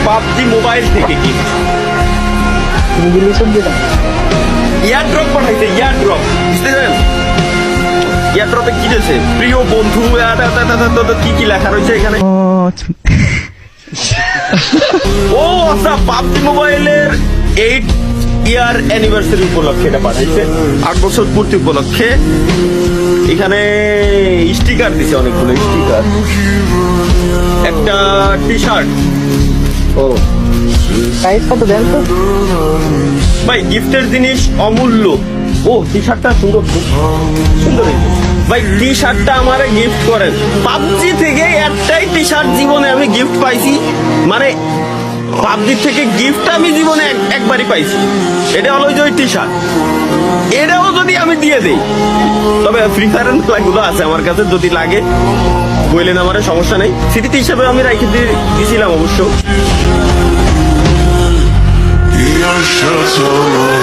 PUBG mobile থেকে gift. Airdrop পাঠাইছে, airdrop বুঝতেছেন? ইয়ারড্রপে কি দিয়েছে? প্রিয় বন্ধু, কি কি লেখা রয়েছে এখানে? ও আচ্ছা, পাবজি মোবাইলের 8 ইয়ার অ্যানিভার্সারি উপলক্ষে এটা পাঠাইছে, 8 বছর পূর্তি উপলক্ষে। এখানে স্টিকার দিছে, অনেকগুলো স্টিকার, একটা টি শার্ট। ও প্রাইস কত দেন তো? ভাই গিফটের জিনিস অমূল্য। ও টি শার্টটা সুন্দর, খুব সুন্দর হয়েছে। ভাই টি শার্টটা আমারে গিফট করেন। পাবজি থেকে একটাই টি শার্ট জীবনে আমি গিফট পাইছি, মানে পাবজি থেকে গিফট আমি জীবনে একবারই পাইছি। এটা হলো যে ওই টি শার্ট। এটাও যদি আমি দিয়ে দেই, তবে ফ্রি ফায়ারের খেলাগুলো আছে আমার কাছে, যদি লাগে বললেন, আমার সমস্যা নেই। স্মৃতি হিসেবে আমি রেখে দিয়েছিলাম অবশ্য। Your shirts are